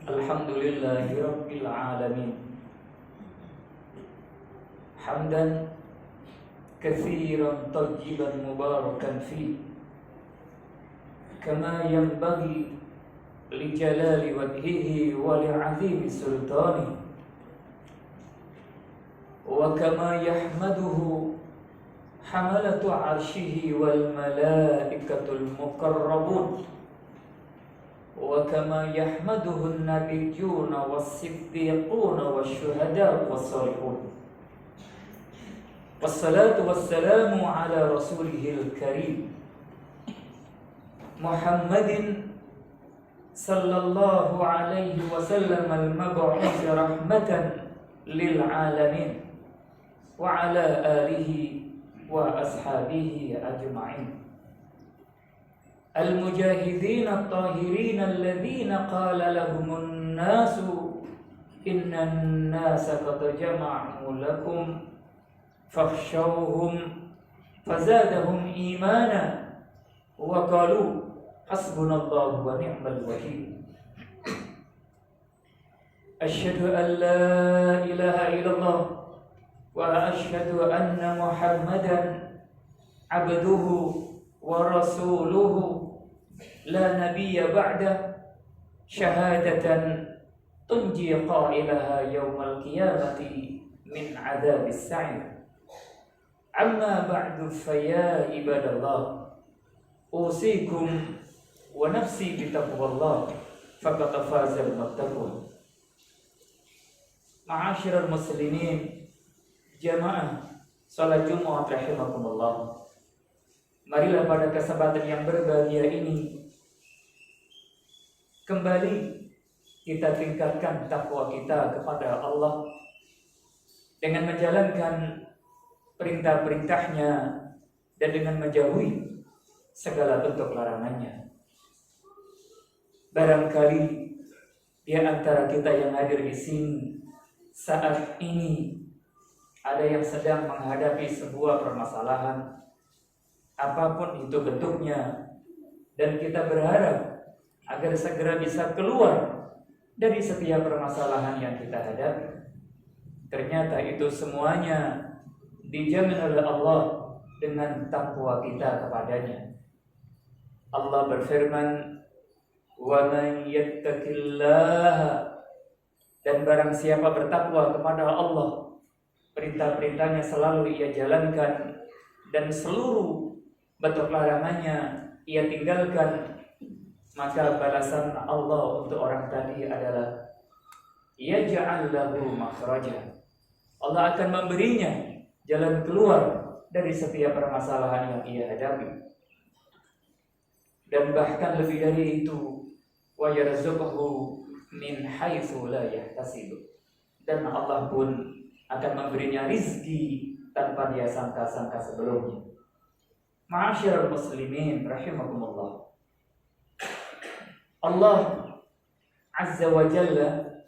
Alhamdulillahi Rabbil Alamin. Hamdan kathiran tayyiban mubarakan fi, kama yanbaghi li jalali wajhihi wa li'azimi sultani, wa kama yahmaduhu hamalatu arshihi wal malaikatul muqarrabun, wa kama yahmaduhu an-nabiyyuna was-siddiquna wasyuhada was-salihun. Wassalatu wassalamu ala rasulihil karim Muhammadin sallallahu alaihi wasallam al-mab'uts rahmatan lil alamin wa ala alihi wa ashabihi ajma'in. المجاهدين الطاهرين الذين قال لهم الناس إن الناس قد جمعوا لكم فاخشوهم فزادهم إيمانا وقالوا حسبنا الله ونعم الوكيل. أشهد أن لا إله إلا الله وأشهد أن محمدا عبده ورسوله لا نبي بعده شهادة تنجي قائلها يوم القيامة من عذاب السعير. أما بعد فيا عباد الله أوصيكم ونفسي بتقوى الله فقد فاز المتقون. معاشر المسلمين jamaah salat Jumat rahimakumullah. Marilah pada kesempatan yang berbahagia ini kembali kita tingkatkan takwa kita kepada Allah dengan menjalankan perintah-perintahnya dan dengan menjauhi segala bentuk larangannya. Barangkali di antara kita yang hadir di sini saat ini ada yang sedang menghadapi sebuah permasalahan, apapun itu bentuknya, dan kita berharap agar segera bisa keluar dari setiap permasalahan yang kita hadapi. Ternyata itu semuanya dijamin oleh Allah dengan takwa kita kepadanya. Allah berfirman, "Wa man yattaqillaha," dan barang siapa bertakwa kepada Allah, perintah-perintahnya selalu ia jalankan dan seluruh bentuk larangannya ia tinggalkan, maka balasan Allah untuk orang tadi adalah yaj'al lahu makhraja. Allah akan memberinya jalan keluar dari setiap permasalahan yang ia hadapi. Dan bahkan lebih dari itu, wa yarzuqhu min haitsu la yahtasib. Dan Allah pun akan memberinya rizki tanpa dia sangka-sangka sebelumnya. Ma'asyiral muslimin rahimakumullah. Allah Azza wa Jalla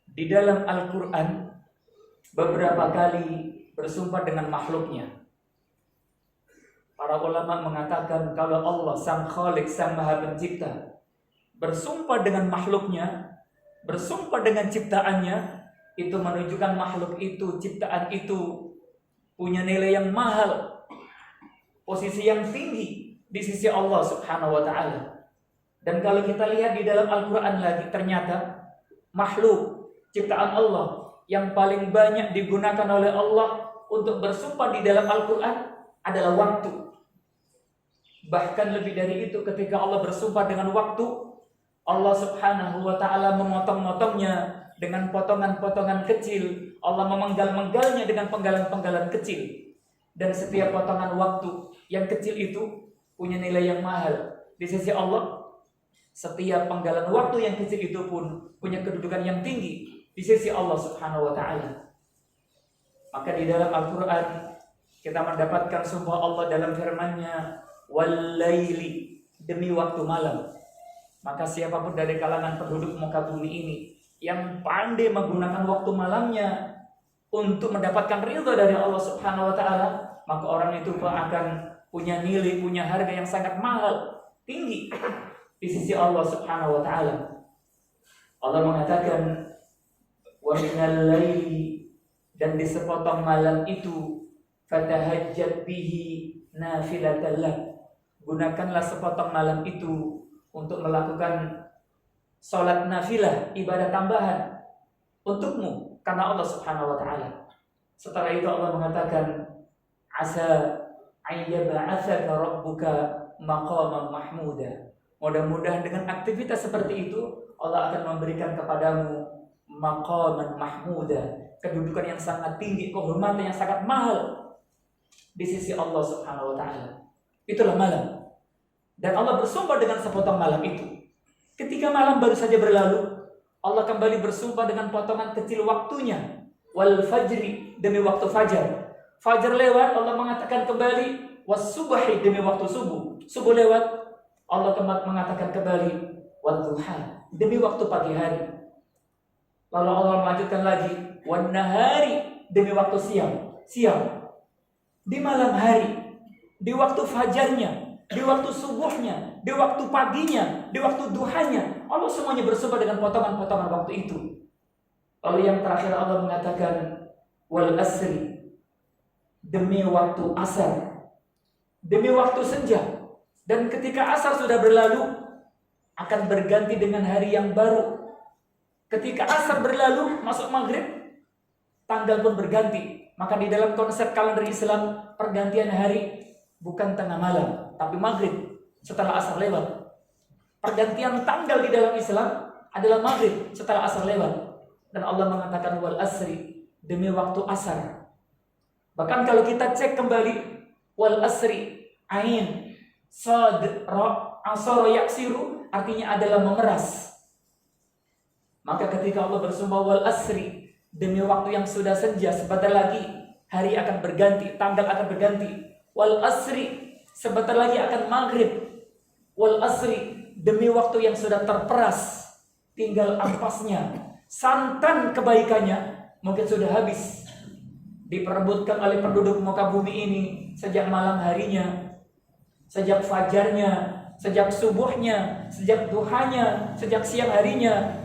di dalam Al-Quran beberapa kali bersumpah dengan makhluknya. Para ulama mengatakan kalau Allah sang Khalik, sang Maha Pencipta, bersumpah dengan makhluknya, bersumpah dengan ciptaannya, itu menunjukkan makhluk itu, ciptaan itu punya nilai yang mahal, posisi yang tinggi di sisi Allah Subhanahu wa ta'ala. Dan kalau kita lihat di dalam Al-Quran lagi, ternyata makhluk ciptaan Allah yang paling banyak digunakan oleh Allah untuk bersumpah di dalam Al-Quran adalah waktu. Bahkan lebih dari itu, ketika Allah bersumpah dengan waktu, Allah Subhanahu wa ta'ala memotong-motongnya dengan potongan-potongan kecil. Allah memenggal-menggalnya dengan penggalan-penggalan kecil. Dan setiap potongan waktu yang kecil itu punya nilai yang mahal di sisi Allah. Setiap penggalan waktu yang kecil itu pun punya kedudukan yang tinggi di sisi Allah Subhanahu wa ta'ala. Maka di dalam Al-Quran kita mendapatkan sumpah Allah dalam firman-Nya, wal-laili, demi waktu malam. Maka siapapun dari kalangan penduduk muka bumi ini yang pandai menggunakan waktu malamnya untuk mendapatkan ridha dari Allah Subhanahu wa ta'ala, maka orang itu akan punya nilai, punya harga yang sangat mahal, tinggi di sisi Allah Subhanahu wa ta'ala. Allah mengatakan wa minal laili, dan di sepotong malam itu fatahajjat bihi nafilatan lak, gunakanlah sepotong malam itu untuk melakukan salat nafilah, ibadah tambahan untukmu karena Allah Subhanahu wa taala. Setelah itu Allah mengatakan asa ayyab'atsaka rabbuka maqaman mahmuda. Mudah-mudahan dengan aktivitas seperti itu Allah akan memberikan kepadamu maqaman mahmuda, kedudukan yang sangat tinggi, kehormatan yang sangat mahal di sisi Allah Subhanahu wa taala. Itulah malam. Dan Allah bersumpah dengan sepotong malam itu. Ketika malam baru saja berlalu, Allah kembali bersumpah dengan potongan kecil waktunya. Wal fajri, demi waktu fajar. Fajar lewat, Allah mengatakan kembali was subhi, demi waktu subuh. Subuh lewat, Allah mengatakan kembali wadduha, demi waktu pagi hari. Lalu Allah melanjutkan lagi wan nahari, demi waktu siang. Di malam hari, di waktu fajarnya, di waktu subuhnya, di waktu paginya, di waktu duhanya, Allah semuanya bersumpah dengan potongan-potongan waktu itu. Lalu yang terakhir Allah mengatakan wal asri, demi waktu asar, demi waktu senja. Dan ketika asar sudah berlalu, akan berganti dengan hari yang baru. Ketika asar berlalu, masuk maghrib, tanggal pun berganti. Maka di dalam konsep kalender Islam, pergantian hari bukan tengah malam, tapi maghrib setelah asar lewat. Pergantian tanggal di dalam Islam adalah maghrib setelah asar lewat. Dan Allah mengatakan wal asri, demi waktu asar. Bahkan kalau kita cek kembali wal asri, ain, sad, ra, asara yaksiru, artinya adalah memeras. Maka ketika Allah bersumpah wal asri, demi waktu yang sudah senja, sebentar lagi hari akan berganti, tanggal akan berganti. Wal asri, sebentar lagi akan maghrib. Wal asri, demi waktu yang sudah terperas, tinggal ampasnya. Santan kebaikannya mungkin sudah habis, diperebutkan oleh penduduk muka bumi ini sejak malam harinya, sejak fajarnya, sejak subuhnya, sejak duhanya, sejak siang harinya.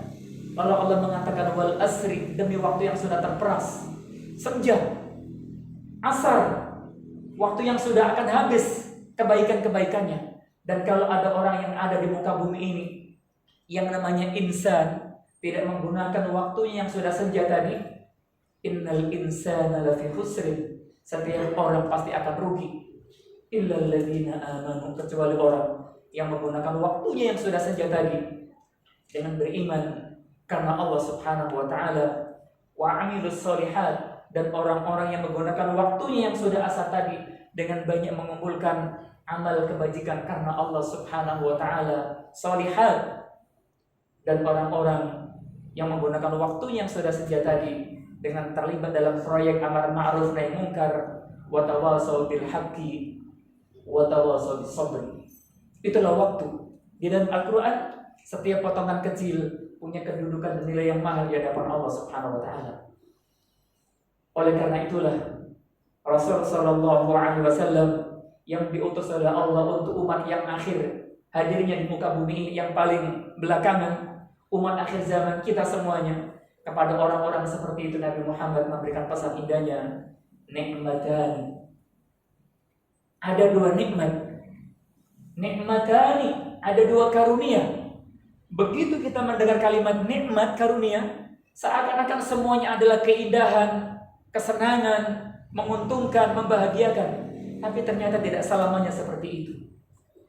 Lalu Allah mengatakan wal asri, demi waktu yang sudah terperas, senja, asar, waktu yang sudah akan habis kebaikan-kebaikannya. Dan kalau ada orang yang ada di muka bumi ini yang namanya insan, tidak menggunakan waktunya yang sudah senja tadi, innal insana lafi khusrin, setiap orang pasti akan rugi, illal ladzina amanu, kecuali orang yang menggunakan waktunya yang sudah senja tadi dengan beriman karena Allah Subhanahu wa taala, wa amilus sholihat, dan orang-orang yang menggunakan waktunya yang sudah asar tadi dengan banyak mengumpulkan amal kebajikan karena Allah Subhanahu wa taala, sholihat. Dan orang-orang yang menggunakan waktunya yang sudah senja tadi dengan terlibat dalam proyek amar ma'ruf nahi munkar, wa tawasau bil haqqi wa tawasau bis sabr. Itulah waktu. Di dalam Al-Qur'an setiap potongan kecil punya kedudukan dan nilai yang mahal di hadapan Allah Subhanahu wa taala. Oleh karena itulah Rasul sallallahu alaihi wasallam yang diutus oleh Allah untuk umat yang akhir, hadirnya di muka bumi ini yang paling belakangan, umat akhir zaman kita semuanya. Kepada orang-orang seperti itu Nabi Muhammad memberikan pesan indahnya, nikmatani. Ada dua nikmat. Nikmatani, ada dua karunia. Begitu kita mendengar kalimat nikmat, karunia, seakan-akan semuanya adalah keindahan, kesenangan, menguntungkan, membahagiakan. Tapi ternyata tidak selamanya seperti itu.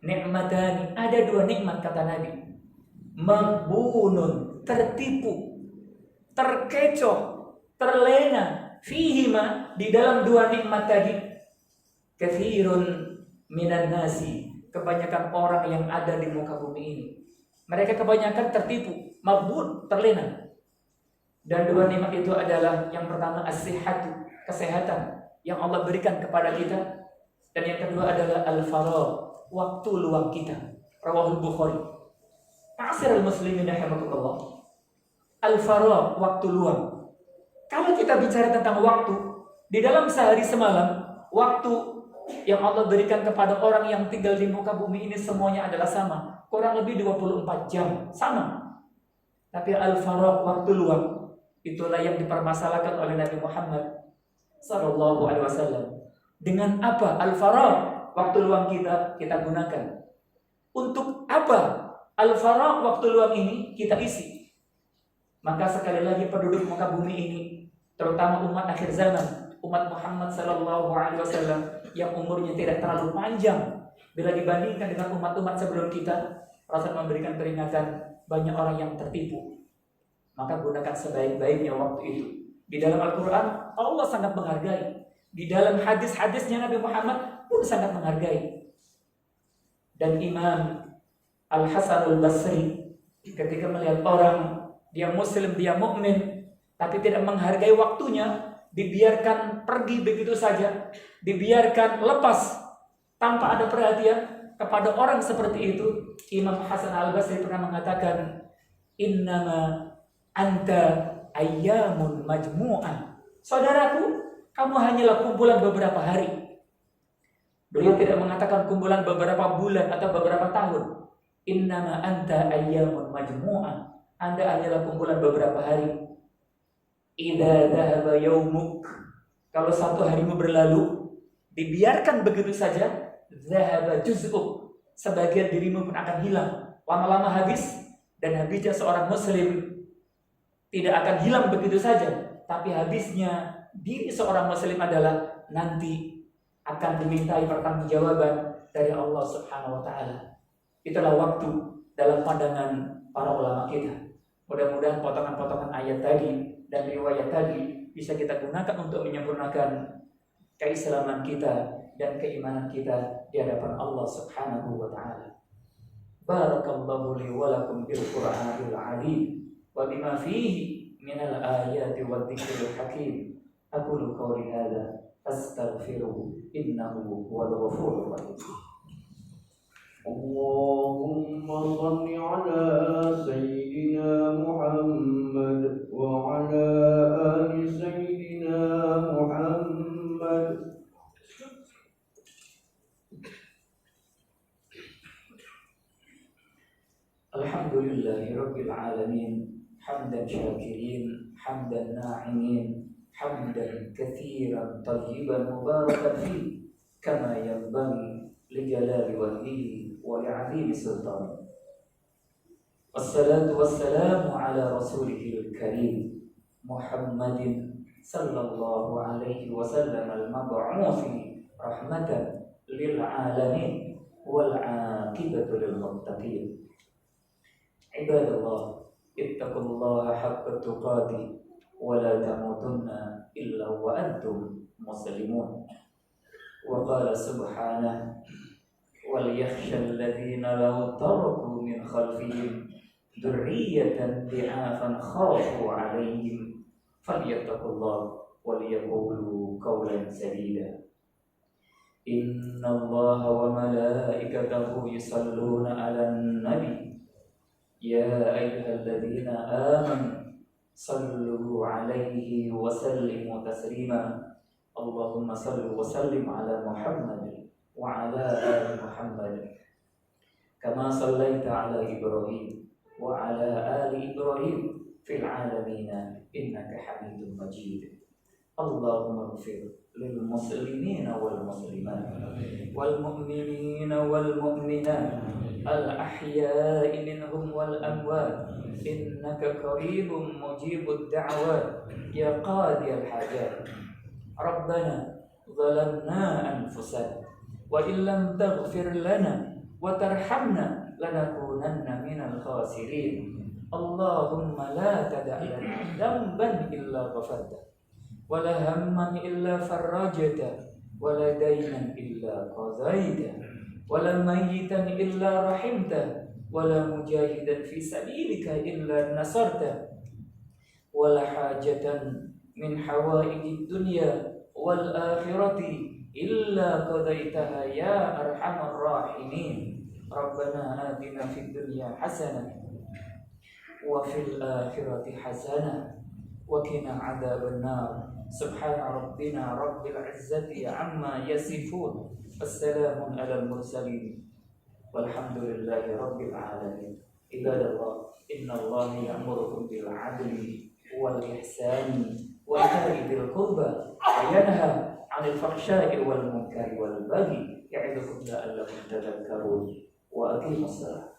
Nikmatani, ada dua nikmat kata Nabi. Maghbunun, tertipu, terkecoh, terlena, fihima, di dalam dua nikmat tadi, katsirun minan nasi, kebanyakan orang yang ada di muka bumi ini. Mereka kebanyakan tertipu, maghbun, terlena. Dan dua nikmat itu adalah yang pertama as-sihhatu, kesehatan yang Allah berikan kepada kita, dan yang kedua adalah al-faragh, waktu luang kita. Rawahul Bukhari. Ma'asyiral muslimin rahimakumullah. Al-faragh, waktu luang. Kalau kita bicara tentang waktu, di dalam sehari semalam, waktu yang Allah berikan kepada orang yang tinggal di muka bumi ini semuanya adalah sama. Kurang lebih 24 jam, sama. Tapi al-faraq, waktu luang, itulah yang dipermasalahkan oleh Nabi Muhammad sallallahu alaihi wasallam. Dengan apa al-faraq, waktu luang kita gunakan? Untuk apa al-faraq, waktu luang ini kita isi? Maka sekali lagi penduduk muka bumi ini, terutama umat akhir zaman, umat Muhammad sallallahu alaihi wasallam yang umurnya tidak terlalu panjang bila dibandingkan dengan umat-umat sebelum kita, Rasul memberikan peringatan, banyak orang yang tertipu. Maka gunakan sebaik-baiknya waktu itu. Di dalam Al-Quran Allah sangat menghargai, di dalam hadis-hadisnya Nabi Muhammad pun sangat menghargai. Dan Imam Al-Hasan Al-Basri ketika melihat orang, dia muslim, dia mukmin, tapi tidak menghargai waktunya, dibiarkan pergi begitu saja, dibiarkan lepas tanpa ada perhatian kepada orang seperti itu, Imam Hasan Al-Basri pernah mengatakan, innama anta ayyamun majmu'ah. Saudaraku, kamu hanyalah kumpulan beberapa hari. Beliau tidak mengatakan kumpulan beberapa bulan atau beberapa tahun. Innama anta ayyamun majmu'ah. Anda hanyalah kumpulan beberapa hari. Idza dhahaba yaumuk. Kalau satu harimu berlalu, dibiarkan begitu saja, dhahaba juz'uk. Sebagian dirimu pun akan hilang. Lama-lama habis, dan habisnya seorang muslim tidak akan hilang begitu saja, tapi habisnya diri seorang muslim adalah nanti akan dimintai pertanggungjawaban dari Allah Subhanahu wa taala. Itulah waktu dalam pandangan para ulama kita. Mudah-mudahan potongan-potongan ayat tadi dan riwayat tadi bisa kita gunakan untuk menyempurnakan keislaman kita dan keimanan kita di hadapan Allah Subhanahu wa taala. Barakallahu li wa lakum bil Qur'anil 'azim wa bima fihi minal ayati wadh-dhikril hakim. Aqulu qawli hadza astaghfiruhu innahu huwal ghafurur rahim. Allahumma shalli ala sayyidina Muhammad wa ala ali sayyidina Muhammad. Alhamdulillahi rabbil alamin, hamdan syakirin, hamdan na'imin, hamdan katsiran tayyiban mubarakan fi kama yanbaghi li jalali wajhihi wa li'azimi sultani. Wassalatu wassalamu ala rasulihil karim Muhammadin sallallahu alaihi wasallam al-mab'uthi rahmatan lil alamin wal 'aqibatu lil muttaqin. Ibadallah, ittaqullaha haqqa tuqatih wa la tamutunna illa wa antum muslimun. Wa qala subhanahu wal yakhsha alladhina law taraku min khalfihim dhurriyyatan dhi'afan khafu 'alayhim falyattaqullaha wal yaqulu qawlan sadida. Innallaha wa malaikatahu yusalluna 'alan nabi ya ayyuhalladzina amanu sallu 'alaihi wa sallimu taslima. Allahumma salli wa sallim ala Muhammad wa ala ali Muhammad kama sallaita ala Ibrahim wa ala ali Ibrahim fil alamin innaka Hamidum Majid. Allahumma ighfir lil muslimina wal muslimat wal mu'minina wal mu'minat al ahya'i minhum wal amwat innaka qaribun mujibud da'wat ya qadiyal hajat. Rabbana zalamna anfusana wa illam taghfir lana wa tarhamna lanakunanna minal khasirin. Allahumma la tada' lana dhanban illa ghafarta wa la hamman illa farajta wa la daynan illa qadaita wa la mayyitan illa rahimta wa la mujahidan fi sabilika illa nasarta wa la hajatan min hawaijid dunya wal akhirati illa qadaitaha ya arhamar rahimin. Rabbana atina fid dunya hasanah wa fil akhirati hasanah wa qina adzaban nar. Subhana rabbina rabbil izzati amma yasifun. Wassalamun alal mursalin walhamdulillahi rabbil alamin. Ibadallah, Innallaha ya'murukum bil 'adli wal ihsani wa ita'i dzil qurba wa yanha 'anil fahsya'i wal munkari wal baghi ya'idukum la'allakum tadhakkarun wa aqimus shalah.